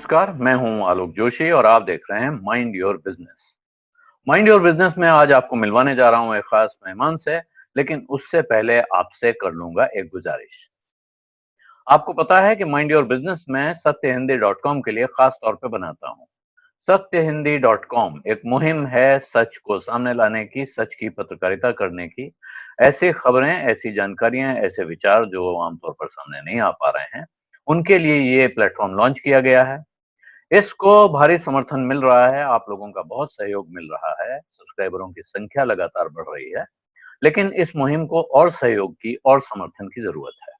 नमस्कार, मैं हूं आलोक जोशी और आप देख रहे हैं mind your business. Mind your business में आज आपको मिलवाने जा रहा हूं एक खास मेहमान से, लेकिन उससे पहले आपसे कर लूंगा एक गुजारिश। आपको पता है कि माइंड योर बिजनेस में सत्यहिंदी.com के लिए खास तौर पे बनाता हूं। सत्यहिंदी.com एक मुहिम है सच को सामने लाने की, सच की पत्रकारिता करने की। ऐसी खबरें, ऐसी जानकारियां, ऐसे विचार जो आमतौर पर सामने नहीं आ पा रहे हैं, उनके लिए ये प्लेटफॉर्म लॉन्च किया गया है। इसको भारी समर्थन मिल रहा है, आप लोगों का बहुत सहयोग मिल रहा है, सब्सक्राइबरों की संख्या लगातार बढ़ रही है। लेकिन इस मुहिम को और सहयोग की और समर्थन की जरूरत है।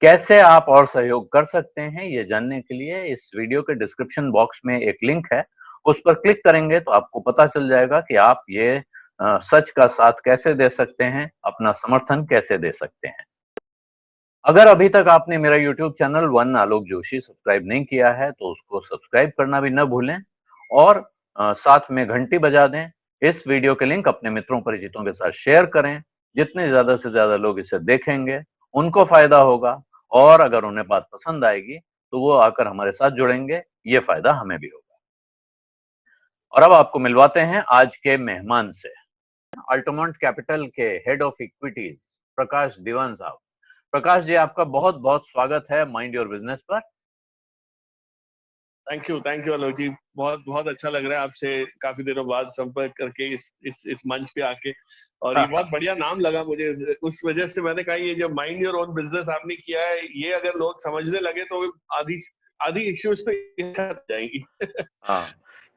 कैसे आप और सहयोग कर सकते हैं, ये जानने के लिए इस वीडियो के डिस्क्रिप्शन बॉक्स में एक लिंक है। उस पर क्लिक करेंगे तो आपको पता चल जाएगा कि आप ये सच का साथ कैसे दे सकते हैं, अपना समर्थन कैसे दे सकते हैं। अगर अभी तक आपने मेरा YouTube चैनल वन आलोक जोशी सब्सक्राइब नहीं किया है तो उसको सब्सक्राइब करना भी न भूलें और साथ में घंटी बजा दें। इस वीडियो के लिंक अपने मित्रों परिचितों के साथ शेयर करें। जितने ज्यादा से ज्यादा लोग इसे देखेंगे उनको फायदा होगा और अगर उन्हें बात पसंद आएगी तो वो आकर हमारे साथ जुड़ेंगे। ये फायदा हमें भी होगा। और अब आपको मिलवाते हैं आज के मेहमान से। अल्टमोंट कैपिटल के हेड ऑफ इक्विटीज प्रकाश दीवान साहब। प्रकाश जी, आपका बहुत बहुत स्वागत है माइंड योर बिजनेस पर। थैंक यू आलोक जी। बहुत बहुत अच्छा लग रहा है आपसे काफी दिनों बाद संपर्क करके इस मंच पे आके। और ये बहुत बढ़िया नाम लगा मुझे, उस वजह से मैंने कहा ये जो माइंड योर ओन बिजनेस आपने किया है, ये अगर लोग समझने लगे तो आधी आधी इश्यूज तो जाएंगी। हाँ,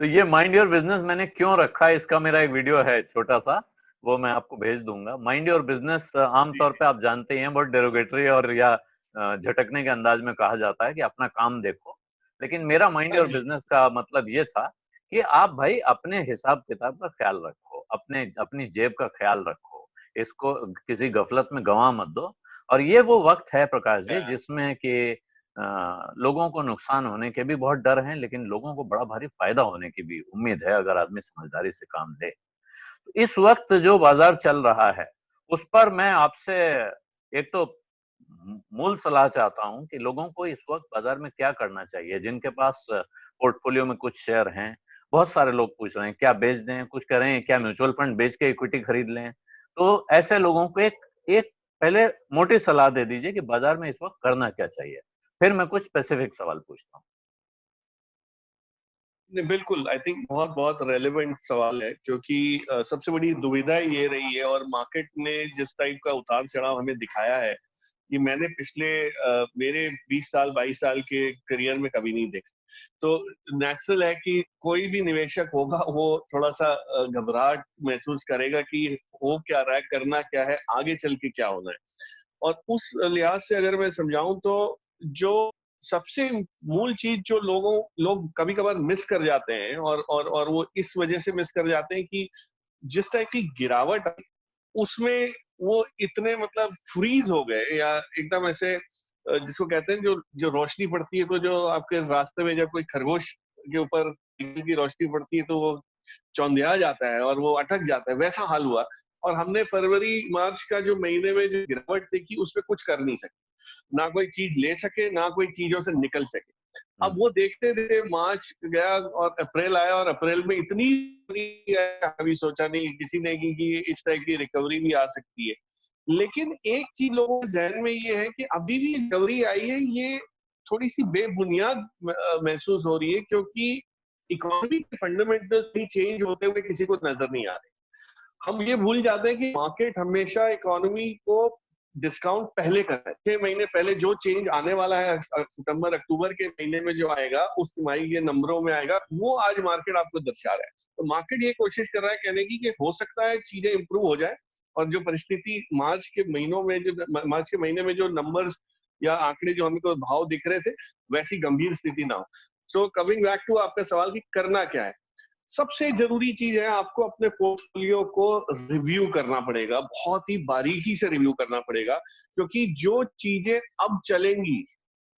तो ये माइंड योर बिजनेस मैंने क्यों रखा है, इसका मेरा एक वीडियो है छोटा सा, वो मैं आपको भेज दूंगा। माइंड योर बिजनेस आमतौर पे आप जानते ही हैं बहुत डेरोगेटरी और या झटकने के अंदाज में कहा जाता है कि अपना काम देखो। लेकिन मेरा माइंड योर बिजनेस का मतलब ये था कि आप भाई अपने हिसाब किताब का ख्याल रखो, अपने अपनी जेब का ख्याल रखो, इसको किसी गफलत में गंवा मत दो। और ये वो वक्त है प्रकाश जी जिसमें कि लोगों को नुकसान होने के भी बहुत डर हैं, लेकिन लोगों को बड़ा भारी फायदा होने की भी उम्मीद है अगर आदमी समझदारी से काम ले। तो इस वक्त जो बाजार चल रहा है उस पर मैं आपसे एक तो मूल सलाह चाहता हूं कि लोगों को इस वक्त बाजार में क्या करना चाहिए। जिनके पास पोर्टफोलियो में कुछ शेयर हैं, बहुत सारे लोग पूछ रहे हैं क्या बेच दें, कुछ कह रहे हैं क्या म्यूचुअल फंड बेच के इक्विटी खरीद लें। तो ऐसे लोगों को एक एक पहले मोटी सलाह दे दीजिए कि बाजार में इस वक्त करना क्या चाहिए, फिर मैं कुछ स्पेसिफिक सवाल पूछता हूँ। नहीं, बिल्कुल आई थिंक बहुत बहुत रेलेवेंट सवाल है, क्योंकि सबसे बड़ी दुविधा ये रही है और मार्केट ने जिस टाइप का उतार चढ़ाव हमें दिखाया है कि मैंने पिछले मेरे 20 साल 22 साल के करियर में कभी नहीं देखा। तो नेचुरल है कि कोई भी निवेशक होगा वो थोड़ा सा घबराहट महसूस करेगा कि हो क्या रहा है, करना क्या है, आगे चल के क्या होना है। और उस लिहाज से अगर मैं समझाऊं तो जो सबसे मूल चीज जो लोग कभी कभार मिस कर जाते हैं, और वो इस वजह से मिस कर जाते हैं कि जिस टाइप की गिरावट आई उसमें वो इतने मतलब फ्रीज हो गए, या एकदम ऐसे जिसको कहते हैं जो जो रोशनी पड़ती है, तो जो आपके रास्ते में जब कोई खरगोश के ऊपर की रोशनी पड़ती है तो वो चौंधिया जाता है और वो अटक जाता है, वैसा हाल हुआ। और हमने फरवरी मार्च का जो महीने में जो गिरावट देखी उसमें कुछ कर नहीं सके, ना कोई चीज ले सके ना कोई चीजों से निकल सके। अब वो देखते देखते मार्च गया और अप्रैल आया, और अप्रैल में इतनी कभी सोचा नहीं किसी ने कि इस तरह की रिकवरी भी आ सकती है। लेकिन एक चीज लोगों के जहन में ये है कि अभी भी रिकवरी आई है, ये थोड़ी सी बेबुनियाद महसूस हो रही है, क्योंकि इकोनॉमी के फंडामेंटल्स भी चेंज होते हुए किसी को नजर नहीं आ रहे। हम ये भूल जाते हैं कि मार्केट हमेशा इकोनॉमी को डिस्काउंट पहले कर रहा है, 6 महीने पहले जो चेंज आने वाला है सितंबर अक्टूबर के महीने में जो आएगा उस तिमाही के नंबरों में आएगा, वो आज मार्केट आपको दर्शा रहा है। तो मार्केट ये कोशिश कर रहा है कहने की कि हो सकता है चीजें इंप्रूव हो जाए, और जो परिस्थिति मार्च के महीने में जो नंबर्स या आंकड़े जो हमें को भाव दिख रहे थे वैसी गंभीर स्थिति ना हो। सो कमिंग बैक टू आपका सवाल कि करना क्या है, सबसे जरूरी चीज है आपको अपने पोर्टफोलियो को रिव्यू करना पड़ेगा, बहुत ही बारीकी से रिव्यू करना पड़ेगा, क्योंकि जो चीजें अब चलेंगी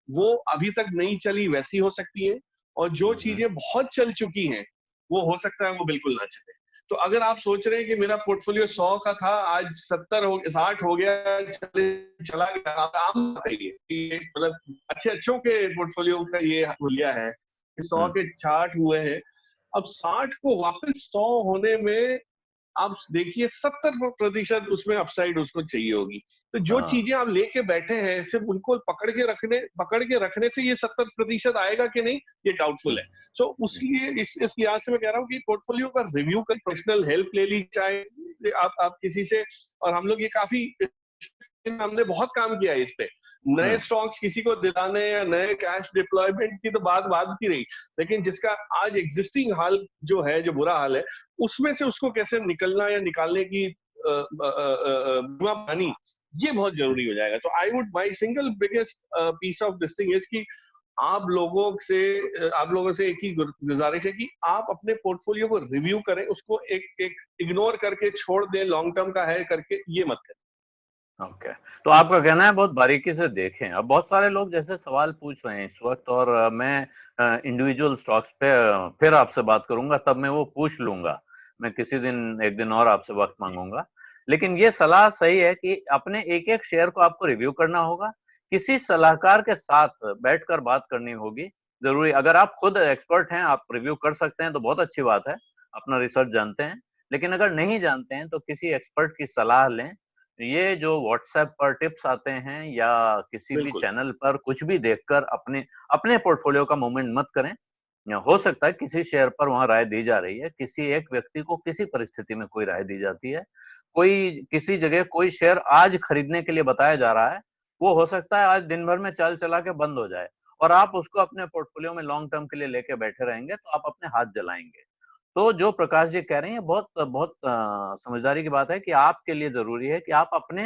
वो अभी तक नहीं चली वैसी हो सकती है, और जो चीजें बहुत चल चुकी हैं वो हो सकता है वो बिल्कुल ना चले। तो अगर आप सोच रहे हैं कि मेरा पोर्टफोलियो 100 का था आज 70 हो 60 हो गया, चला गया, आम बात है ये मतलब अच्छे अच्छों के पोर्टफोलियो का ये हुलिया है। 100 के 60 हुए हैं, अब 60 को वापस 100 होने में आप देखिए 70% उसमें अपसाइड उसको चाहिए होगी। तो जो हाँ। चीजें आप लेके बैठे हैं सिर्फ उनको पकड़ के रखने से ये 70% आएगा कि नहीं, ये डाउटफुल है। सो उसलिए इस लिहाज से मैं कह रहा हूँ कि पोर्टफोलियो का रिव्यू कर, प्रोफेशनल हेल्प ले ली, चाहे आप किसी से। और हम लोग ये काफी हमने बहुत काम किया है इस पे। नए स्टॉक्स किसी को दिलाने या नए कैश डिप्लॉयमेंट की तो बात की रही, लेकिन जिसका आज एग्जिस्टिंग हाल जो है, जो बुरा हाल है, उसमें से उसको कैसे निकलना या निकालने की बीमा पानी, ये बहुत जरूरी हो जाएगा। तो I would my single biggest piece of this thing is कि आप लोगों से एक ही गुजारिश है कि आप अपने पोर्टफोलियो को रिव्यू करें, उसको एक इग्नोर करके छोड़ दें, लॉन्ग टर्म का है करके ये मत करें। ओके, तो आपका कहना है बहुत बारीकी से देखें। अब बहुत सारे लोग जैसे सवाल पूछ रहे हैं इस वक्त, और मैं इंडिविजुअल स्टॉक्स पे फिर आपसे बात करूंगा, तब मैं वो पूछ लूंगा। मैं किसी दिन एक दिन और आपसे वक्त मांगूंगा। लेकिन ये सलाह सही है कि अपने एक एक शेयर को आपको रिव्यू करना होगा, किसी सलाहकार के साथ बैठकर बात करनी होगी। जरूरी, अगर आप खुद एक्सपर्ट हैं, आप रिव्यू कर सकते हैं तो बहुत अच्छी बात है, अपना रिसर्च जानते हैं। लेकिन अगर नहीं जानते हैं तो किसी एक्सपर्ट की सलाह लें। ये जो व्हाट्सएप पर टिप्स आते हैं या किसी भी बिल्कुल। चैनल पर कुछ भी देखकर अपने अपने पोर्टफोलियो का मूवमेंट मत करें। या हो सकता है किसी शेयर पर वहां राय दी जा रही है, किसी एक व्यक्ति को किसी परिस्थिति में कोई राय दी जाती है, कोई किसी जगह कोई शेयर आज खरीदने के लिए बताया जा रहा है, वो हो सकता है आज दिन भर में चल चला के बंद हो जाए, और आप उसको अपने पोर्टफोलियो में लॉन्ग टर्म के लिए लेके बैठे रहेंगे तो आप अपने हाथ जलाएंगे। तो जो प्रकाश जी कह रहे हैं, ये बहुत बहुत समझदारी की बात है कि आपके लिए जरूरी है कि आप अपने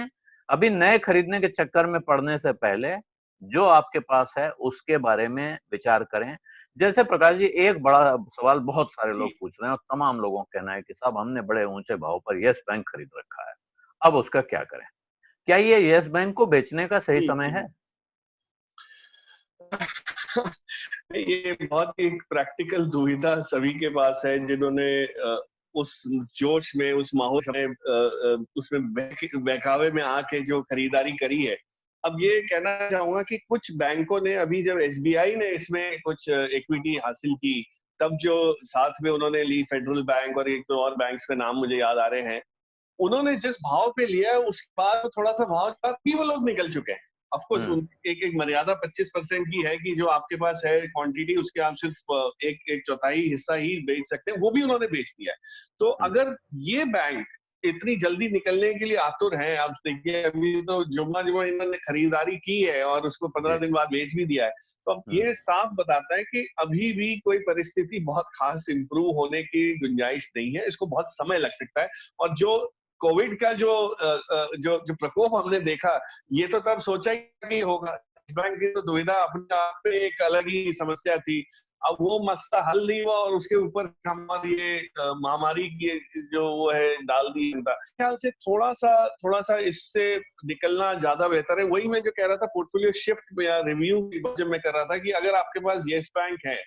अभी नए खरीदने के चक्कर में पड़ने से पहले जो आपके पास है उसके बारे में विचार करें। जैसे प्रकाश जी, एक बड़ा सवाल बहुत सारे जी लोग पूछ रहे हैं और तमाम लोगों का कहना है कि साहब हमने बड़े ऊंचे भाव पर यस बैंक खरीद रखा है, अब उसका क्या करें? क्या ये यस बैंक को बेचने का सही समय है? ये बहुत ही प्रैक्टिकल दुविधा सभी के पास है, जिन्होंने उस जोश में, उस माहौल में, उसमें बहकावे में आके जो खरीदारी करी है। अब ये कहना चाहूंगा कि कुछ बैंकों ने, अभी जब एसबीआई ने इसमें कुछ इक्विटी हासिल की, तब जो साथ में उन्होंने ली, फेडरल बैंक और एक दो और बैंक्स के नाम मुझे याद आ रहे हैं, उन्होंने जिस भाव पे लिया है उसके बाद थोड़ा सा भाव के बाद भी वो लोग निकल चुके हैं। ऑफकोर्स एक एक मर्यादा 25% की है कि जो आपके पास है क्वांटिटी, उसके आप सिर्फ एक चौथाई हिस्सा ही बेच सकते हैं, वो भी उन्होंने बेच दिया है। तो अगर ये बैंक इतनी जल्दी निकलने के लिए आतुर हैं, आप देखिए अभी तो जुम्मा जुम्मा इन्होंने खरीदारी की है और उसको 15 दिन बाद बेच भी दिया है, तो अब ये साफ बताता है कि अभी भी कोई परिस्थिति बहुत खास इंप्रूव होने की गुंजाइश नहीं है, इसको बहुत समय लग सकता है। और जो कोविड का जो प्रकोप हमने देखा, ये तो तब सोचा ही नहीं होगा। इस बैंक की तो दुविधा अपने आप में एक अलग ही समस्या थी। अब वो मसला हल नहीं हुआ और उसके ऊपर हमारी ये महामारी की जो वो है डाल दी जनता। ख्याल से थोड़ा सा इससे निकलना ज्यादा बेहतर है। वही मैं जो कह रहा था, पोर्टफोलियो शिफ्ट या रिव्यू की जब मैं कर रहा था कि अगर आपके पास येस बैंक है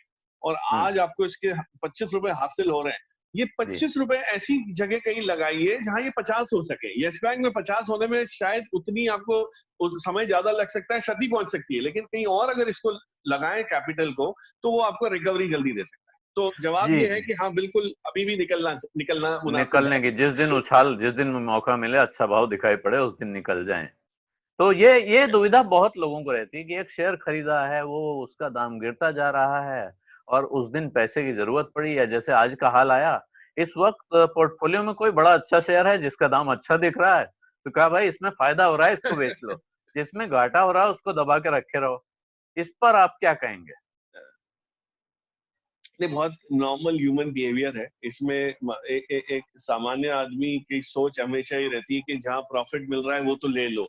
और आज आपको इसके 25 रुपए हासिल हो रहे हैं, ये 25 रुपए ऐसी जगह कहीं लगाइए जहां ये 50 हो सके। यस बैंक में 50 होने में शायद उतनी आपको उस समय ज्यादा लग सकता है, क्षति पहुंच सकती है, लेकिन कहीं और अगर इसको लगाएं कैपिटल को, तो वो आपको रिकवरी जल्दी दे सकता है। तो जवाब ये है कि हाँ, बिल्कुल अभी भी निकलना मुनासिब है। निकलने की जिस दिन मौका मिले, अच्छा भाव दिखाई पड़े, उस दिन निकल जाएं। तो ये दुविधा बहुत लोगों को रहती है कि एक शेयर खरीदा है, वो उसका दाम गिरता जा रहा है और उस दिन पैसे की जरूरत पड़ी, या जैसे आज का हाल आया, इस वक्त पोर्टफोलियो में कोई बड़ा अच्छा शेयर है जिसका दाम अच्छा दिख रहा है, तो कहा भाई इसमें फायदा हो रहा है, इसको बेच लो। जिसमें घाटा हो रहा है उसको दबा के रखे रहो। इस पर आप क्या कहेंगे? ये बहुत नॉर्मल ह्यूमन बिहेवियर है। इसमें एक सामान्य आदमी की सोच हमेशा ही रहती है कि जहां प्रॉफिट मिल रहा है वो तो ले लो,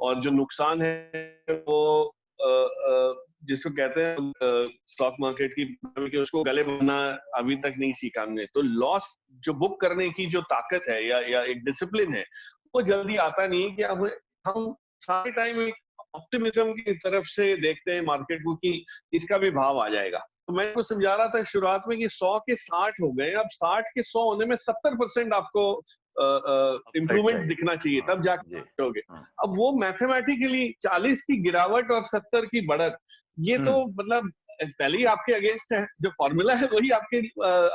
और जो नुकसान है वो जिसको कहते हैं स्टॉक मार्केट की, उसको गले बनना अभी तक नहीं सीखा हमने। तो लॉस जो बुक करने की जो ताकत है या एक डिसिप्लिन है, वो जल्दी आता नहीं है कि अब हम सारे टाइम एक ऑप्टिमिज्म की तरफ से देखते हैं मार्केट को कि इसका भी भाव आ जाएगा। तो मैं को समझा रहा था शुरुआत में कि 100 के 60 हो गए, अब 60 के 100 होने में 70% आपको इम्प्रूवमेंट दिखना चाहिए, तब जाके होगे। अब वो मैथमेटिकली 40 की गिरावट और 70 की बढ़त, ये तो मतलब पहले ही आपके अगेंस्ट है, जो फॉर्मूला है वही आपके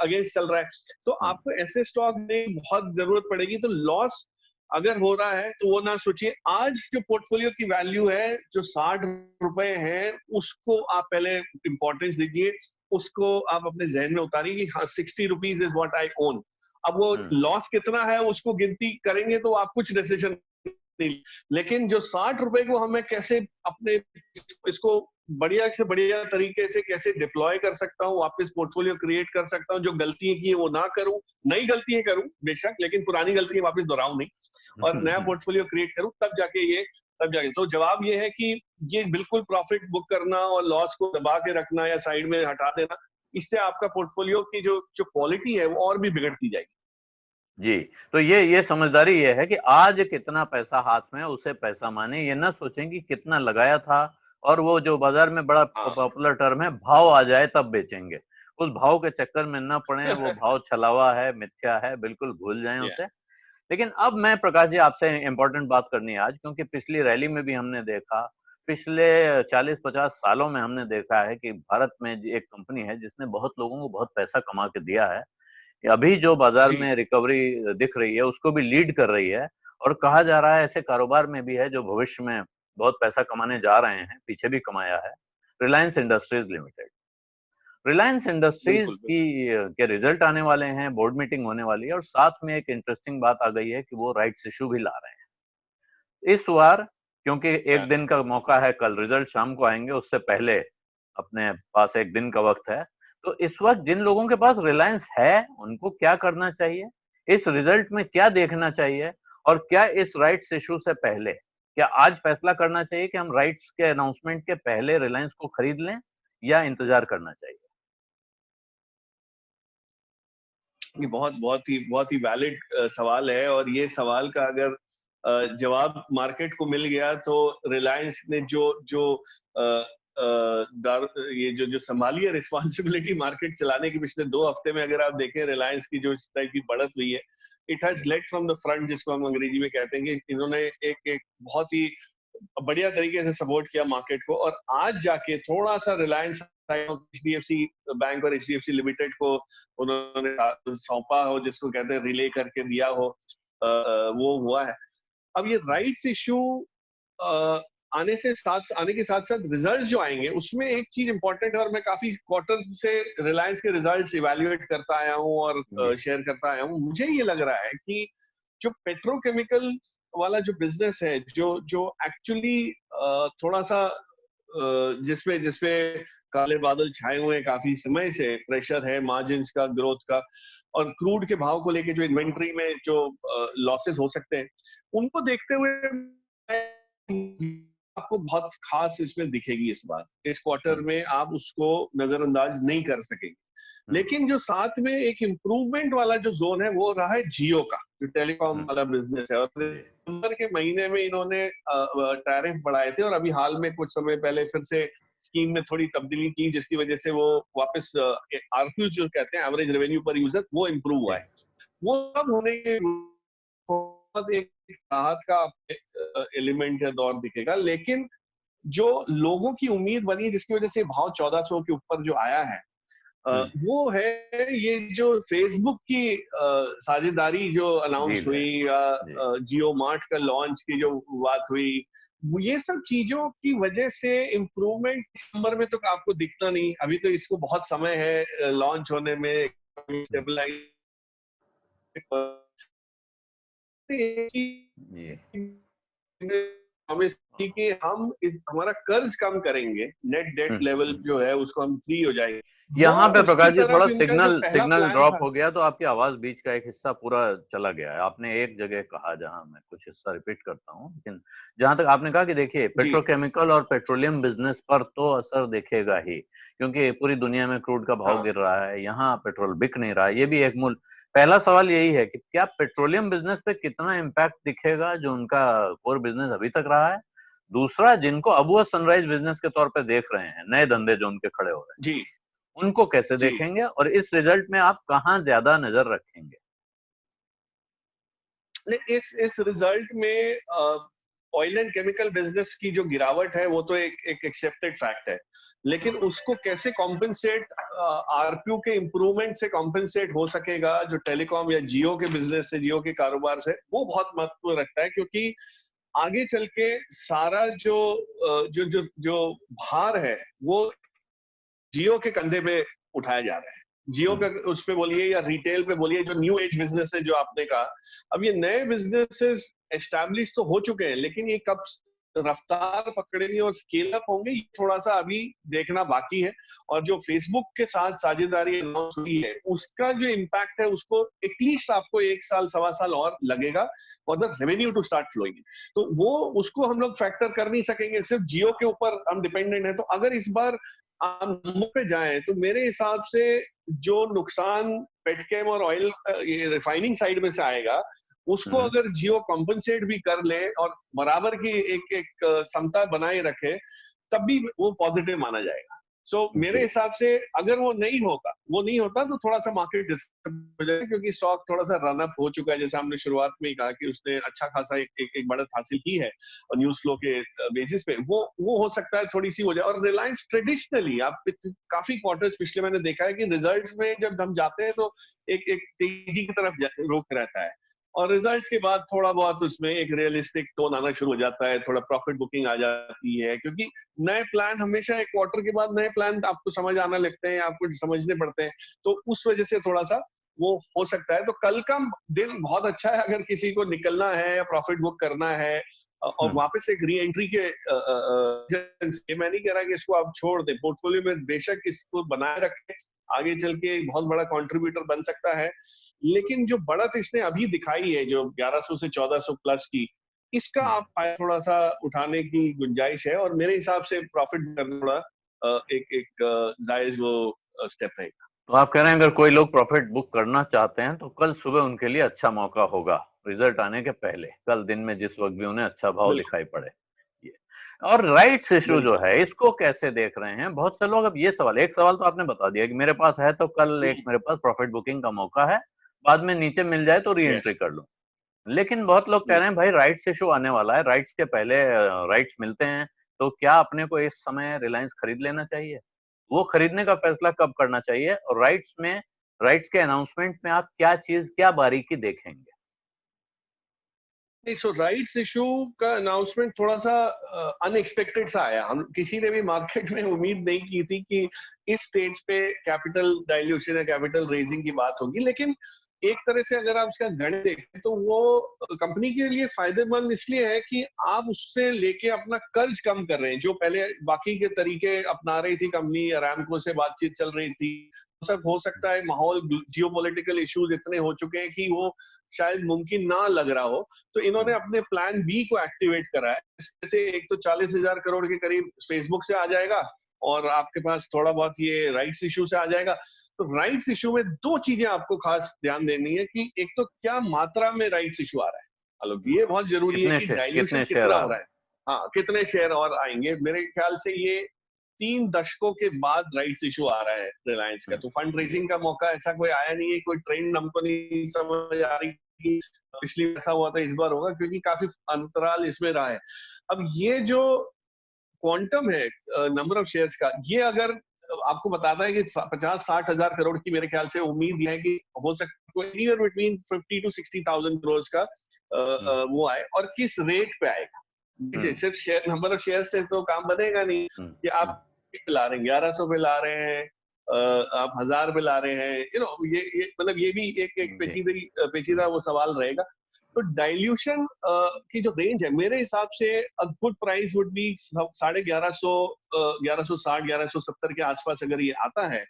अगेंस्ट चल रहा है, तो आपको ऐसे स्टॉक में बहुत जरूरत पड़ेगी। तो लॉस अगर हो रहा है तो वो ना सोचिए। आज जो पोर्टफोलियो की वैल्यू है जो 60 रुपए है, उसको आप पहले इंपॉर्टेंस दीजिए, उसको आप अपने जहन में उतारिए कि हाँ 60 rupees is what I own. अब वो लॉस कितना है उसको गिनती करेंगे तो आप कुछ डिसीजन नहीं, लेकिन जो 60 रुपए को हमें कैसे अपने इसको बढ़िया से बढ़िया तरीके से कैसे डिप्लॉय कर सकता हूँ, वापस पोर्टफोलियो क्रिएट कर सकता हूँ, जो गलतियां की है वो ना करूं, नई गलतियां करूं बेशक, लेकिन पुरानी गलतियां वापस दोहराऊं नहीं, और नया पोर्टफोलियो क्रिएट करूं, तब जाके तो जवाब ये है कि ये बिल्कुल प्रॉफिट बुक करना और लॉस को दबा के रखना या साइड में हटा देना, इससे आपका पोर्टफोलियो की जो क्वालिटी है वो और भी बिगड़ती जाएगी। जी, तो ये समझदारी ये है कि आज कितना पैसा हाथ में है उसे पैसा माने, ये ना सोचें कि कितना लगाया था, और वो जो बाजार में बड़ा पॉपुलर टर्म है भाव आ जाए तब बेचेंगे, उस भाव के चक्कर में न पड़े, वो भाव छलावा है, मिथ्या है, बिल्कुल भूल जाएं उसे। लेकिन अब मैं प्रकाश जी आपसे इंपॉर्टेंट बात करनी है आज, क्योंकि पिछली रैली में भी हमने देखा, पिछले 40-50 सालों में हमने देखा है कि भारत में एक कंपनी है जिसने बहुत लोगों को बहुत पैसा कमा के दिया है, अभी जो बाजार में रिकवरी दिख रही है उसको भी लीड कर रही है, और कहा जा रहा है ऐसे कारोबार में भी है जो भविष्य में बहुत पैसा कमाने जा रहे हैं, पीछे भी कमाया है, Reliance industries limited. Reliance industries की के रिजल्ट आने वाले हैं, बोर्ड मीटिंग होने वाली है, और साथ में एक इंटरेस्टिंग बात आ गई है कि वो राइट्स इशू भी ला रहे हैं इस बार, क्योंकि एक दिन का मौका है, कल रिजल्ट शाम को आएंगे, उससे पहले अपने पास एक दिन का वक्त है। तो इस वक्त जिन लोगों के पास रिलायंस है उनको क्या करना चाहिए, इस रिजल्ट में क्या देखना चाहिए, और क्या इस राइट्स इशू से पहले, क्या आज फैसला करना चाहिए कि हम राइट्स के अनाउंसमेंट के पहले रिलायंस को खरीद लें या इंतजार करना चाहिए? ये बहुत ही वैलिड सवाल है, और ये सवाल का अगर जवाब मार्केट को मिल गया तो रिलायंस ने जो जो ये जो संभाली है रिस्पॉन्सिबिलिटी मार्केट चलाने की पिछले 2 हफ्ते में, अगर आप देखें रिलायंस की जो इस टाइप की बढ़त हुई है, it has lead from the front, जिसको हम अंग्रेजी में कहते हैं कि इन्होंने एक बहुत ही बढ़िया तरीके से सपोर्ट किया मार्केट को, और आज जाके थोड़ा सा रिलायंस एचडीएफसी बैंक और एचडीएफसी लिमिटेड को उन्होंने सौंपा हो, जिसको कहते हैं रिले करके दिया हो, वो हुआ है। अब ये राइट्स इश्यू आने के साथ साथ रिजल्ट्स जो आएंगे उसमें एक चीज इंपॉर्टेंट है, और मैं काफी क्वार्टर से रिलायंस के रिजल्ट्स इवैल्यूएट करता आया हूँ और शेयर करता आया हूँ। मुझे ये लग रहा है कि जो पेट्रोकेमिकल वाला जो बिजनेस है, जो एक्चुअली थोड़ा सा जिसमें काले बादल छाए हुए हैं, काफी समय से प्रेशर है मार्जिन का, ग्रोथ का, और क्रूड के भाव को लेके जो इन्वेंट्री में जो लॉसेस हो सकते हैं, उनको देखते हुए आपको बहुत खास इसमें दिखेगी इस बार, इस क्वार्टर में आप उसको नजरअंदाज नहीं कर सकेंगे। लेकिन जो साथ में एक इम्प्रूवमेंट वाला जो जोन है वो रहा है जियो का, जो टेलीकॉम वाला बिजनेस है, और दिसंबर के महीने में इन्होंने टैरिफ बढ़ाए थे, और अभी हाल में कुछ समय पहले फिर से स्कीम में थोड़ी तब्दीली की, जिसकी वजह से वो वापस आरपीयू जो कहते हैं, एवरेज रेवेन्यू पर यूजर, वो इम्प्रूव हुआ है। वो सब होने के बाद एक राहत का एलिमेंट या दौर दिखेगा, लेकिन जो लोगों की उम्मीद बनी है जिसकी वजह से भाव 1400 के ऊपर जो आया है, वो है ये जो फेसबुक की साझेदारी जो अनाउंस हुई, या जियो मार्ट का लॉन्च की जो बात हुई, ये सब चीजों की वजह से इम्प्रूवमेंट दिसंबर में तो आपको दिखना नहीं, अभी तो इसको बहुत समय है लॉन्च होने में, स्टेबलाइज कि हम हमारा कर्ज कम करेंगे, नेट डेट लेवल जो है उसको हम फ्री हो जाएंगे। यहाँ पे प्रकाश जी थोड़ा सिग्नल ड्रॉप हो गया, तो आपकी आवाज बीच का एक हिस्सा पूरा चला गया है। आपने एक जगह कहा, जहां मैं कुछ हिस्सा रिपीट करता हूँ, लेकिन जहां तक आपने कहा कि देखिए पेट्रोकेमिकल और पेट्रोलियम बिजनेस पर तो असर दिखेगा ही, क्योंकि पूरी दुनिया में क्रूड का भाव गिर रहा है, यहाँ पेट्रोल बिक नहीं रहा है, ये भी एक मूल पहला सवाल यही है कि क्या पेट्रोलियम बिजनेस पे कितना इम्पैक्ट दिखेगा जो उनका कोर बिजनेस अभी तक रहा है। दूसरा, जिनको अब वो सनराइज बिजनेस के तौर पे देख रहे हैं, नए धंधे जो उनके खड़े हो रहे हैं, उनको कैसे देखेंगे, और इस रिजल्ट में आप कहां ज्यादा नजर रखेंगे? इस रिजल्ट में ऑयल एंड केमिकल बिजनेस की जो गिरावट है वो तो एक एक्सेप्टेड फैक्ट है, लेकिन उसको कैसे कॉम्पेंसेट आरपीयू के इम्प्रूवमेंट से कॉम्पेंसेट हो सकेगा जो टेलीकॉम या जियो के बिजनेस से, जियो के कारोबार से, वो बहुत महत्व रखता है, क्योंकि आगे चल के सारा जो भार है वो जियो के कंधे पे उठाया जा रहा है। जियो पे उस पे बोलिए या रिटेल पे बोलिए, जो न्यू एज बिजनेस है जो आपने कहा, अब ये नए बिजनेसेस एस्टैब्लिश तो हो चुके हैं, लेकिन ये कब रफ्तार पकड़ेंगे और स्केल अप होंगे, ये थोड़ा सा अभी देखना बाकी है। और जो फेसबुक के साथ साझेदारी अनाउंस हुई है, उसका जो इम्पैक्ट है उसको एटलीस्ट आपको 1 साल 1.25 साल और लगेगा for the revenue to start flowing. तो वो उसको हम लोग फैक्टर कर नहीं सकेंगे, सिर्फ जियो के ऊपर हम डिपेंडेंट है। तो अगर इस बार आप नंबर पे जाएं तो मेरे हिसाब से जो नुकसान पेटकेम और ऑयल रिफाइनिंग साइड में से आएगा, उसको अगर जियो कॉम्पनसेट भी कर ले और बराबर की एक समता बनाए रखे, तब भी वो पॉजिटिव माना जाएगा। सो मेरे हिसाब से अगर वो नहीं होता तो थोड़ा सा मार्केट डिस्टर्ब हो जाएगा, क्योंकि स्टॉक थोड़ा सा रन अप हो चुका है, जैसे हमने शुरुआत में ही कहा कि उसने अच्छा खासा एक बढ़त हासिल की है और न्यूज फ्लो के बेसिस पे वो हो सकता है थोड़ी सी हो जाए। और रिलायंस ट्रेडिशनली आप काफी क्वार्टर्स पिछले मैंने देखा है कि रिजल्ट्स में जब हम जाते हैं तो एक तेजी की तरफ रुख रहता है, और रिजल्ट्स के बाद थोड़ा बहुत उसमें एक रियलिस्टिक टोन आना शुरू हो जाता है, थोड़ा प्रॉफिट बुकिंग आ जाती है, क्योंकि नए प्लान हमेशा एक क्वार्टर के बाद नए प्लान आपको समझ आना लगते हैं, आपको समझने पड़ते हैं, तो उस वजह से थोड़ा सा वो हो सकता है। तो कल का दिन बहुत अच्छा है अगर किसी को निकलना है या प्रॉफिट बुक करना है और वापस एक री एंट्री के मैं नहीं कह रहा कि इसको आप छोड़ दें, पोर्टफोलियो में बेशक इसको बनाए रखें, आगे चल के एक बहुत बड़ा कंट्रीब्यूटर बन सकता है, लेकिन जो बढ़त इसने अभी दिखाई है जो 1100 से 1400 प्लस की, इसका आप थोड़ा सा उठाने की गुंजाइश है, और मेरे हिसाब से प्रॉफिट करना थोड़ा एक जायज वो स्टेप रहेगा। तो आप कह रहे हैं अगर कोई लोग प्रॉफिट बुक करना चाहते हैं तो कल सुबह उनके लिए अच्छा मौका होगा, रिजल्ट आने के पहले, कल दिन में जिस वक्त भी उन्हें अच्छा भाव दिखाई पड़े ये। और राइट्स इशू जो है इसको कैसे देख रहे हैं? बहुत से लोग, अब ये सवाल, एक सवाल तो आपने बता दिया कि मेरे पास है तो कल एक मेरे पास प्रॉफिट बुकिंग का मौका है, बाद में नीचे मिल जाए तो री एंट्री कर लूं। लेकिन बहुत लोग कह रहे हैं भाई राइट्स इशू आने वाला है, राइट्स के पहले राइट्स मिलते हैं, तो क्या अपने को इस समय रिलायंस खरीद लेना चाहिए? वो खरीदने का फैसला कब करना चाहिए? और राइट्स के अनाउंसमेंट में आप क्या चीज, क्या बारीकी देखेंगे? नहीं, सो राइट्स इशू का अनाउंसमेंट थोड़ा सा अनएक्सपेक्टेड सा आया। हम किसी ने भी मार्केट में उम्मीद नहीं की थी कि इस स्टेज पे कैपिटल डाइल्यूशन या कैपिटल रेजिंग की बात होगी, लेकिन एक तरह से अगर आप इसका गणित देखें तो वो कंपनी के लिए फायदेमंद इसलिए है कि आप उससे लेके अपना कर्ज कम कर रहे हैं। जो पहले बाकी के तरीके अपना रही थी कंपनी, अरामको से बातचीत चल रही थी, सब हो सकता है माहौल जियोपॉलिटिकल इश्यूज इतने हो चुके हैं कि वो शायद मुमकिन ना लग रहा हो, तो इन्होंने अपने प्लान बी को एक्टिवेट करा है। जैसे एक तो 40,000 करोड़ के करीब फेसबुक से आ जाएगा और आपके पास थोड़ा बहुत ये राइट्स इशू से आ जाएगा। तो राइट्स इशू में दो चीजें आपको खास ध्यान देनी है कि एक तो क्या मात्रा में राइट्स इशू आ रहा है, मतलब ये बहुत जरूरी है कि डाइल्यूशन कितना हो रहा है। हाँ, कितने शेयर और आएंगे। मेरे ख्याल से ये 3 दशकों के बाद राइट्स इशू आ रहा है रिलायंस का, तो फंड रेजिंग का मौका ऐसा कोई आया नहीं है, कोई ट्रेंड हमको नहीं समझ आ रही कि पिछली ऐसा हुआ था इस बार होगा, क्योंकि काफी अंतराल इसमें रहा है। अब ये जो क्वांटम है नंबर ऑफ शेयर्स का, ये अगर आपको बताता है कि 50-60 हजार करोड़ की मेरे ख्याल से उम्मीद है कि हो सकता है एनीवेयर बिटवीन 50 to 60,000 करोड़ का वो आए, और किस रेट पे आएगा। सिर्फ शेयर, नंबर ऑफ शेयर से तो काम बनेगा नहीं कि आप ला रहे हैं 1100 पे ला रहे हैं, आप 1000 पे ला रहे हैं, ये मतलब ये भी एक पेचीदा वो सवाल रहेगा। तो डाइल्यूशन की जो रेंज है मेरे हिसाब से a good price would be 1150, 1160, 1170 के आसपास अगर ये आता है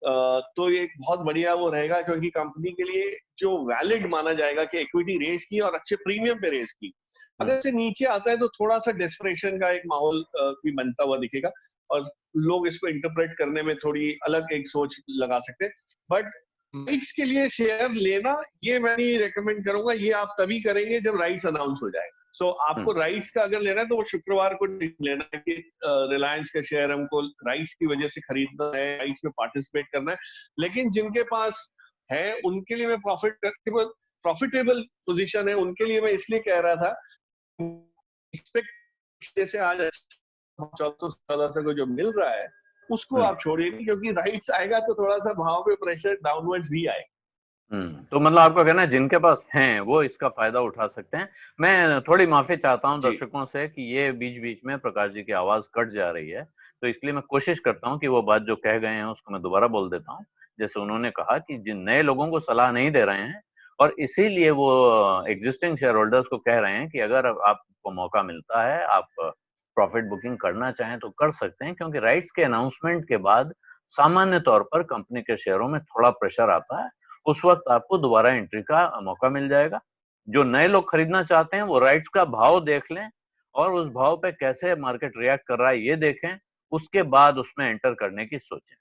तो ये एक बहुत बढ़िया वो रहेगा, क्योंकि कंपनी के लिए जो वैलिड माना जाएगा कि इक्विटी रेज की और अच्छे प्रीमियम पे रेज की। अगर से नीचे आता है तो थोड़ा सा डेस्परेशन का एक माहौल भी बनता हुआ दिखेगा, और लोग इसको इंटरप्रेट करने में थोड़ी अलग एक सोच लगा सकते हैं। बट राइट्स के लिए शेयर लेना ये मैं नहीं रेकमेंड करूंगा, ये आप तभी करेंगे जब राइट्स अनाउंस हो जाए। सो आपको राइट्स का अगर लेना है तो वो शुक्रवार को लेना है कि रिलायंस का शेयर हमको राइट्स की वजह से खरीदना है, राइट्स में पार्टिसिपेट करना है। लेकिन जिनके पास है उनके लिए मैं प्रॉफिटेबल पोजीशन है, उनके लिए मैं इसलिए कह रहा था एक्सपेक्ट से आज 14-14 को जो मिल रहा है उसको आप छोड़िए नहीं, क्योंकि राइट्स आएगा तो थोड़ा सा भाव पे प्रेशर डाउनवर्ड्स भी आएगा। तो मतलब आपका कहना है जिनके पास हैं वो इसका फायदा उठा सकते हैं। मैं थोड़ी माफी चाहता हूं जी दर्शकों से कि ये बीच बीच में प्रकाश जी की आवाज कट जा रही है, तो इसलिए मैं कोशिश करता हूं कि वो बात जो कह गए हैं उसको मैं दोबारा बोल देता हूं। जैसे उन्होंने कहा कि जिन नए लोगों को सलाह नहीं दे रहे हैं, और इसीलिए वो एग्जिस्टिंग शेयर होल्डर्स को कह रहे हैं कि अगर आपको मौका मिलता है, आप प्रॉफिट बुकिंग करना चाहें तो कर सकते हैं, क्योंकि राइट्स के अनाउंसमेंट के बाद सामान्य तौर पर कंपनी के शेयरों में थोड़ा प्रेशर आता है। उस वक्त आपको दोबारा एंट्री का मौका मिल जाएगा। जो नए लोग खरीदना चाहते हैं वो राइट्स का भाव देख लें, और उस भाव पे कैसे मार्केट रिएक्ट कर रहा है ये देखें, उसके बाद उसमें एंटर करने की सोचें।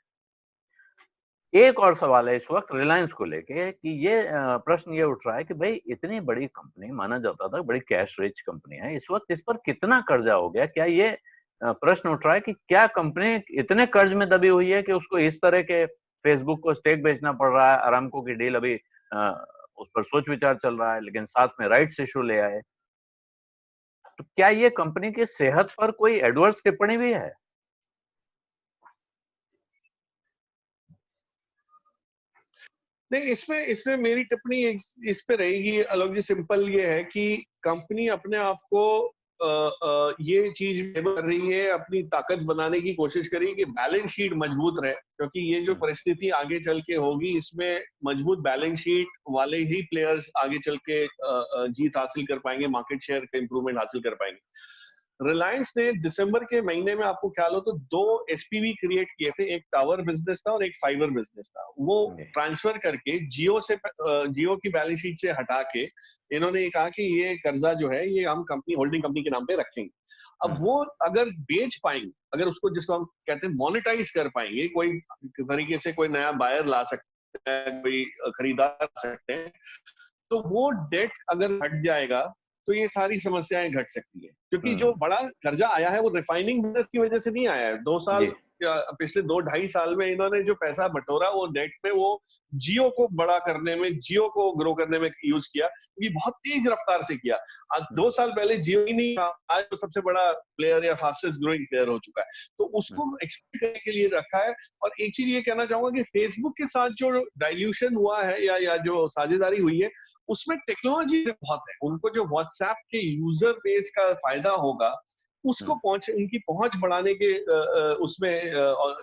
एक और सवाल है इस वक्त रिलायंस को लेके कि ये प्रश्न ये उठ रहा है कि भाई इतनी बड़ी कंपनी माना जाता था, बड़ी कैश रिच कंपनी है, इस वक्त इस पर कितना कर्जा हो गया? क्या ये प्रश्न उठ रहा है कि क्या कंपनी इतने कर्ज में दबी हुई है कि उसको इस तरह के फेसबुक को स्टेक बेचना पड़ रहा है? अरामको की डील अभी उस पर सोच विचार चल रहा है, लेकिन साथ में राइट्स इशू ले आए। तो क्या ये कंपनी की सेहत पर कोई एडवर्स टिप्पणी भी है? नहीं, इसमें इसमें मेरी टिप्पणी इस पे रहेगी आलोक जी, सिंपल ये है कि कंपनी अपने आप को ये चीज कर रही है, अपनी ताकत बनाने की कोशिश करी कि बैलेंस शीट मजबूत रहे, क्योंकि ये जो परिस्थिति आगे चल के होगी इसमें मजबूत बैलेंस शीट वाले ही प्लेयर्स आगे चल के जीत हासिल कर पाएंगे, मार्केट शेयर का इंप्रूवमेंट हासिल कर पाएंगे। रिलायंस ने दिसंबर के महीने में आपको ख्याल हो तो 2 एसपीवी क्रिएट किए थे, एक टावर बिजनेस था और एक फाइबर बिजनेस था। वो ट्रांसफर करके जियो की बैलेंस शीट से हटा के इन्होंने कहा कि ये कर्जा जो है ये हम कंपनी होल्डिंग कंपनी के नाम पे रखेंगे। अब वो अगर बेच पाएंगे, अगर उसको जिसको हम कहते हैं मोनेटाइज कर पाएंगे, कोई तरीके से कोई नया बायर ला सकता है, कोई खरीदार ला सकते हैं, तो वो डेट अगर हट जाएगा तो ये सारी समस्याएं घट सकती है। क्योंकि जो बड़ा कर्जा आया है वो रिफाइनिंग बिजनेस की वजह से नहीं आया है। 2 साल पिछले 2-2.5 साल में इन्होंने जो पैसा बटोरा वो डेट में वो जियो को बड़ा करने में, जियो को ग्रो करने में यूज किया, ये बहुत तेज रफ्तार से किया। आज 2 साल पहले जियो ही नहीं था, आज तो सबसे बड़ा प्लेयर या फास्टेस्ट ग्रोइंग प्लेयर हो चुका है। तो उसको एक्सपेक्ट करने के लिए रखा है। और एक चीज ये कहना चाहूंगा कि फेसबुक के साथ जो डाइल्यूशन हुआ है या जो साझेदारी हुई है उसमें टेक्नोलॉजी बहुत है। उनको जो व्हाट्सएप के यूजर बेस का फायदा होगा उसको उनकी पहुंच बढ़ाने के उसमें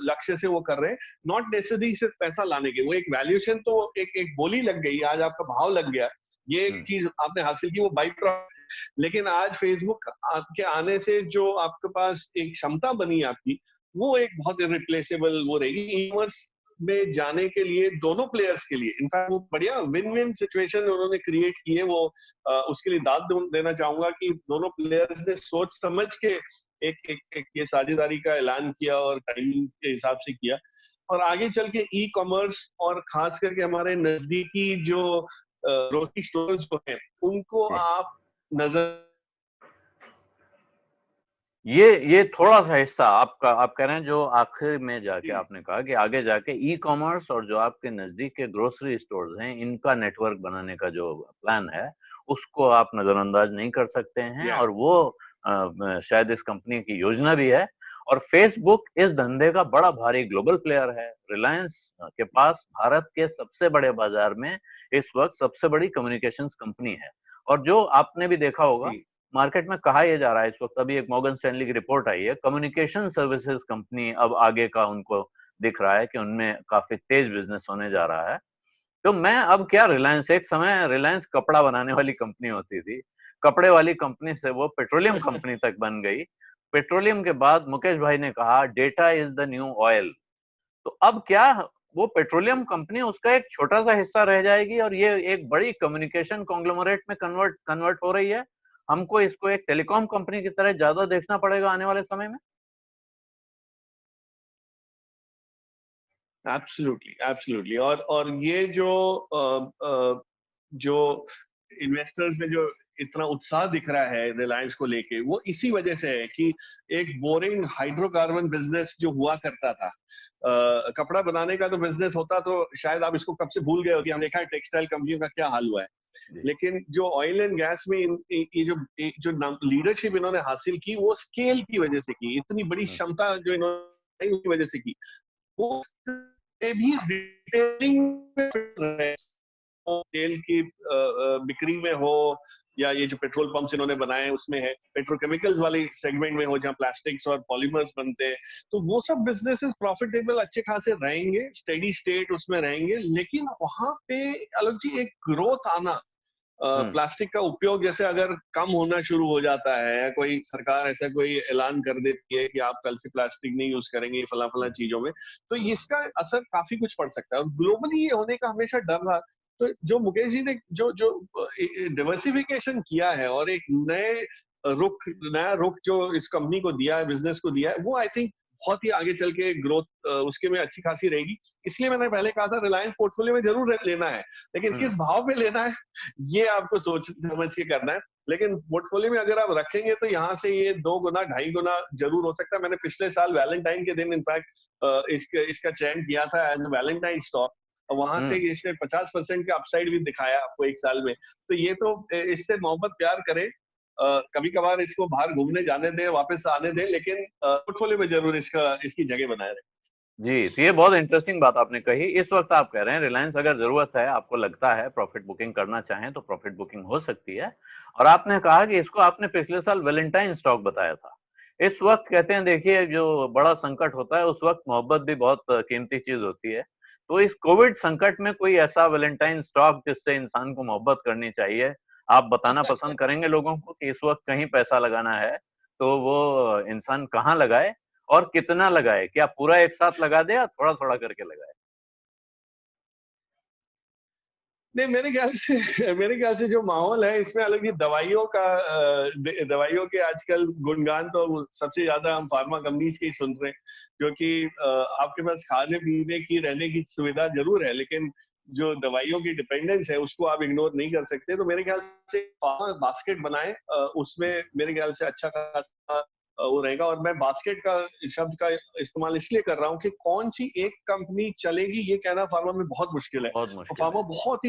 लक्ष्य से वो कर रहे हैं, नॉट नेसेसरी सिर्फ पैसा लाने के। वो एक वैल्यूएशन तो एक बोली लग गई, आज आपका भाव लग गया, ये एक चीज आपने हासिल की, वो बाई प्रोडक्ट। लेकिन आज फेसबुक के आने से जो आपके पास एक क्षमता बनी आपकी, वो एक बहुत इरिप्लेसेबल वो रहेगी। ई कॉमर्स में जाने के लिए दोनों प्लेयर्स के लिए इनफैक्ट वो बढ़िया विन विन सिचुएशन उन्होंने क्रिएट की है। वो उसके लिए दाद देना चाहूंगा कि दोनों प्लेयर्स ने सोच समझ के एक ये साझेदारी का ऐलान किया और टाइमिंग के हिसाब से किया। और आगे चल के ई कॉमर्स और खास करके हमारे नजदीकी जो ग्रोसरी स्टोर्स जो हैं उनको आप नजर, ये थोड़ा सा हिस्सा आपका आप कह रहे हैं जो आखिर में जाके आपने कहा कि आगे जाके ई कॉमर्स और जो आपके नजदीक के ग्रोसरी स्टोर्स हैं इनका नेटवर्क बनाने का जो प्लान है उसको आप नजरअंदाज नहीं कर सकते हैं, और वो शायद इस कंपनी की योजना भी है। और फेसबुक इस धंधे का बड़ा भारी ग्लोबल प्लेयर है। रिलायंस के पास भारत के सबसे बड़े बाजार में इस वक्त सबसे बड़ी कम्युनिकेशंस कंपनी है। और जो आपने भी देखा होगा मार्केट में कहा यह जा रहा है इस वक्त, अभी एक मॉर्गन स्टैनली की रिपोर्ट आई है, कम्युनिकेशन सर्विसेज कंपनी अब आगे का उनको दिख रहा है कि उनमें काफी तेज बिजनेस होने जा रहा है। तो मैं अब क्या, रिलायंस एक समय रिलायंस कपड़ा बनाने वाली कंपनी होती थी, कपड़े वाली कंपनी से वो पेट्रोलियम कंपनी तक बन गई। पेट्रोलियम के बाद मुकेश भाई ने कहा data is the new oil. तो अब क्या वो पेट्रोलियम कंपनी उसका एक छोटा सा हिस्सा रह जाएगी और ये एक बड़ी कम्युनिकेशन कॉन्ग्लोमरेट में कन्वर्ट हो रही है? हमको इसको एक टेलीकॉम कंपनी की तरह ज्यादा देखना पड़ेगा आने वाले समय में? Absolutely absolutely. और ये जो इन्वेस्टर्स में जो इतना उत्साह दिख रहा है रिलायंस को लेके, वो इसी वजह से है कि एक बोरिंग हाइड्रोकार्बन बिजनेस जो हुआ करता था, कपड़ा बनाने का तो बिजनेस होता तो शायद आप इसको कब से भूल गए हो कि हम देखा है टेक्सटाइल कंपनियों का क्या हाल हुआ है। जी। लेकिन जो ऑयल एंड गैस में ये जो लीडरशिप इन्होंने हासिल की, वो स्केल की वजह से की, इतनी बड़ी हम्म, क्षमता जो इन्होंने की वजह से की, वो भी रिटेलिंग में फिट रहे। तेल की बिक्री में हो, या ये जो पेट्रोल पंप्स इन्होंने बनाए हैं उसमें है, पेट्रोकेमिकल्स वाले सेगमेंट में हो जहाँ प्लास्टिक्स और पॉलीमर्स बनते हैं, तो वो सब बिजनेसेस प्रॉफिटेबल अच्छे खासे रहेंगे, स्टेडी स्टेट उसमें रहेंगे। लेकिन वहां पे अलग जी एक ग्रोथ आना, हम्म, प्लास्टिक का उपयोग जैसे अगर कम होना शुरू हो जाता है, कोई सरकार ऐसा कोई ऐलान कर देती है कि आप कल से प्लास्टिक नहीं यूज करेंगे फला फला हम्म, चीजों में, तो इसका असर काफी कुछ पड़ सकता है। और ग्लोबली ये होने का हमेशा डर रहा। तो जो मुकेश जी ने जो जो डिवर्सिफिकेशन किया है और एक नया रुख जो इस कंपनी को दिया है, बिजनेस को दिया है, वो आई थिंक बहुत ही आगे चल के ग्रोथ उसके में अच्छी खासी रहेगी। इसलिए मैंने पहले कहा था रिलायंस पोर्टफोलियो में जरूर लेना है, लेकिन हम्म, किस भाव में लेना है ये आपको सोच समझ के करना है। लेकिन पोर्टफोलियो में अगर आप रखेंगे तो यहाँ से ये 2 गुना 2.5 गुना जरूर हो सकता है। मैंने पिछले साल वैलेंटाइन के दिन इनफैक्ट इसका चयन किया था एज वैलेंटाइन स्टॉक, और वहां से हम्म। इसने 50% का अपसाइड भी दिखाया आपको एक साल में। तो ये तो इससे मोहब्बत प्यार करें, कभी कभार इसको बाहर घूमने जाने दें, वापस आने दें, लेकिन पोर्टफोलियो में जरूर इसकी जगह बनाए रखें। जी, तो ये बहुत इंटरेस्टिंग बात आपने कही। इस वक्त आप कह रहे हैं रिलायंस अगर जरूरत है, आपको लगता है प्रॉफिट बुकिंग करना चाहें तो प्रॉफिट बुकिंग हो सकती है। और आपने कहा कि इसको आपने पिछले साल वैलेंटाइन स्टॉक बताया था। इस वक्त कहते हैं, देखिए जो बड़ा संकट होता है उस वक्त मोहब्बत भी बहुत कीमती चीज होती है। तो इस कोविड संकट में कोई ऐसा वैलेंटाइन स्टॉक जिससे इंसान को मोहब्बत करनी चाहिए, आप बताना पसंद करेंगे लोगों को कि इस वक्त कहीं पैसा लगाना है तो वो इंसान कहाँ लगाए और कितना लगाए? क्या पूरा एक साथ लगा दे या थोड़ा-थोड़ा करके लगाए? नहीं, मेरे ख्याल से जो माहौल है इसमें अलग ही दवाइयों के आजकल गुणगान तो सबसे ज्यादा हम फार्मा कंपनीज के ही सुन रहे हैं, क्योंकि आपके पास खाने पीने की रहने की सुविधा जरूर है, लेकिन जो दवाइयों की डिपेंडेंस है उसको आप इग्नोर नहीं कर सकते। तो मेरे ख्याल से फार्मा बास्केट बनाए, उसमें मेरे ख्याल से अच्छा खासा वो रहेगा। और मैं बास्केट का शब्द का इस्तेमाल इसलिए कर रहा हूँ कि कौन सी एक कंपनी चलेगी ये कहना फार्मा में बहुत मुश्किल है। बहुत और मुश्किल फार्मा है। बहुत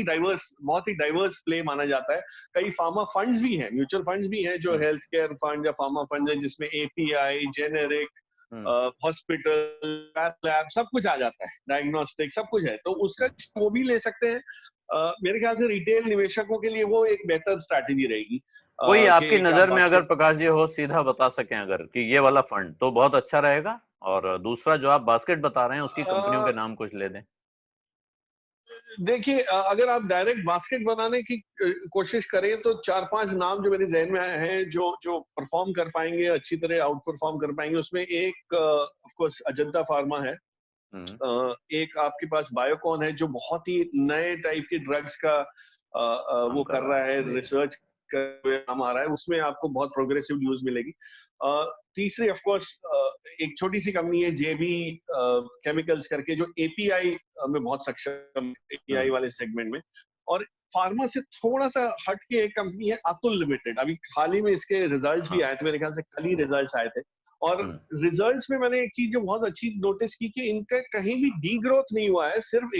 ही डाइवर्स प्ले माना जाता है। कई फार्मा फंड्स भी हैं, म्यूचुअल फंड्स भी हैं जो हुँ, हेल्थ केयर फंड या फार्मा फंड है, जिसमें एपीआई, जेनेरिक, हुँ, हॉस्पिटल, लैब सब कुछ आ जाता है, डायग्नोस्टिक सब कुछ है, तो उसका हुँ। वो भी ले सकते हैं। मेरे ख्याल से रिटेल निवेशकों के लिए वो एक बेहतर स्ट्रैटेजी रहेगी, कोई आपकी कि आप नज़र में अगर बास्केट। प्रकाश जी हो सीधा बता सकें अगर कि ये वाला फंड तो बहुत अच्छा रहेगा और दूसरा जो आप बास्केट बता रहे हैं उसकी कंपनियों के नाम कुछ ले दें? देखिए, अगर आप डायरेक्ट बास्केट बनाने की कोशिश करें तो 4-5 नाम जो मेरे जहन में आए हैं, जो जो परफॉर्म कर पाएंगे, अच्छी तरह आउट परफॉर्म कर पाएंगे, उसमें एक ऑफ कोर्स अजंता फार्मा है। हुँ, एक आपके पास बायोकॉन है जो बहुत ही नए टाइप के ड्रग्स का काम वो कर कर रहा रहा है। है, जी। रिसर्च कर काम आ रहा है, उसमें आपको बहुत प्रोग्रेसिव न्यूज मिलेगी। तीसरी ऑफ कोर्स एक छोटी सी कंपनी है जेबी केमिकल्स करके, जो एपीआई में बहुत सक्षम, हुँ, एपीआई वाले सेगमेंट में। और फार्मा से थोड़ा सा हट के एक कंपनी है अतुल लिमिटेड, अभी हाल ही में इसके रिजल्ट्स भी हाँ, आए थे, मेरे ख्याल से कल ही रिजल्ट्स आए थे। और हुँ, रिजल्ट्स में मैंने एक चीज जो बहुत अच्छी नोटिस की कि इनका कहीं भी डी ग्रोथ नहीं हुआ है, सिर्फ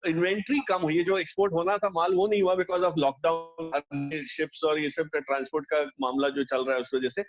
इन्वेंट्री कम हुई है। जो एक्सपोर्ट होना था माल वो नहीं हुआ बिकॉज ऑफ लॉकडाउन, शिप्स और ये सब का ट्रांसपोर्ट का मामला जो चल रहा है उस वजह से।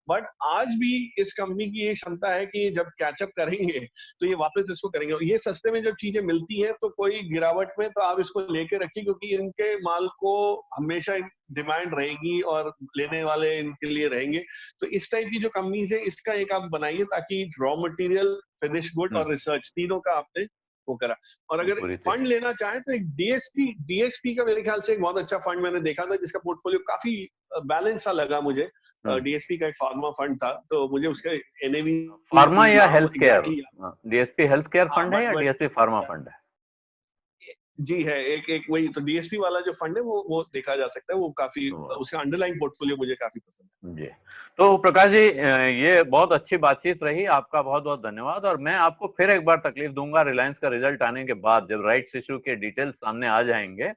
बट आज भी इस कंपनी की ये क्षमता है कि जब कैचअप करेंगे तो ये वापस इसको करेंगे। और ये सस्ते में जब चीजें मिलती है तो कोई गिरावट में तो आप इसको लेके रखिए, क्योंकि इनके माल को हमेशा डिमांड रहेगी और लेने वाले इनके लिए रहेंगे। तो इस टाइप की जो कंपनीज है इसका एक आप बनाइए, ताकि रॉ मटेरियल, फिनिश गुड हुँ, और रिसर्च तीनों का आपने वो करा। और अगर पूरी फंड तरह। लेना चाहे तो एक डीएसपी का मेरे ख्याल से एक बहुत अच्छा फंड मैंने देखा था, जिसका पोर्टफोलियो काफी बैलेंस सा लगा मुझे। हुँ, डीएसपी का एक फार्मा फंड था, तो मुझे उसका एनएवी फार्मा या नाम health care? Exactly. DSP health care हाँ, फंड है या बट डीएसपी फार्मा फंड है? जी है, एक एक वही तो डीएसपी वाला जो फंड है वो देखा जा सकता है, वो काफी तो उसका अंडरलाइन पोर्टफोलियो मुझे काफी पसंद जी। तो प्रकाश जी, ये बहुत अच्छी बातचीत रही। आपका बहुत-बहुत धन्यवाद और मैं आपको फिर एक बार तकलीफ दूँगा रिलायंस का रिजल्ट आने के बाद, जब राइट्स इश्यू के डिटेल्स सामने आ जाएँगे,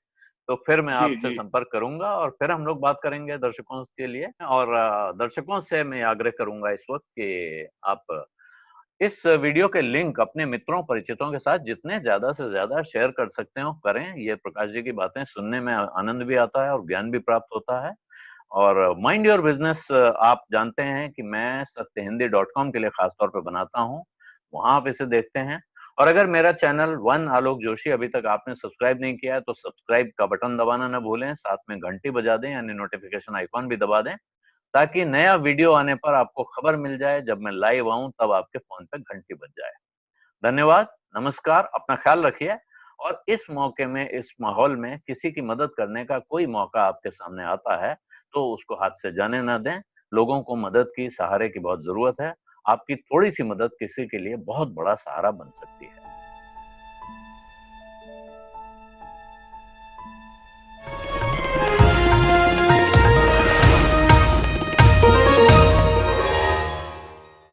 तो फिर मैं है। जी आपसे जी। संपर्क करूँगा और फिर हम लोग बात करेंगे दर्शकों के लिए। और दर्शकों से मैं आग्रह करूँगा इस वक़्त कि आप इस वीडियो के लिंक अपने मित्रों परिचितों के साथ जितने ज्यादा से ज्यादा शेयर कर सकते हो करें। ये प्रकाश जी की बातें सुनने में आनंद भी आता है और ज्ञान भी प्राप्त होता है। और माइंड योर बिजनेस आप जानते हैं कि मैं सत्यहिंदी.com के लिए खासतौर पर बनाता हूं, वहां आप इसे देखते हैं। और अगर मेरा चैनल वन आलोक जोशी अभी तक आपने सब्सक्राइब नहीं किया है तो सब्सक्राइब का बटन दबाना ना भूलें, साथ में घंटी बजा दें यानी नोटिफिकेशन आइकॉन भी दबा दें, ताकि नया वीडियो आने पर आपको खबर मिल जाए। जब मैं लाइव आऊं तब आपके फोन पे घंटी बज जाए। धन्यवाद, नमस्कार, अपना ख्याल रखिए। और इस मौके में, इस माहौल में किसी की मदद करने का कोई मौका आपके सामने आता है तो उसको हाथ से जाने ना दें। लोगों को मदद की, सहारे की बहुत जरूरत है। आपकी थोड़ी सी मदद किसी के लिए बहुत बड़ा सहारा बन सकती है।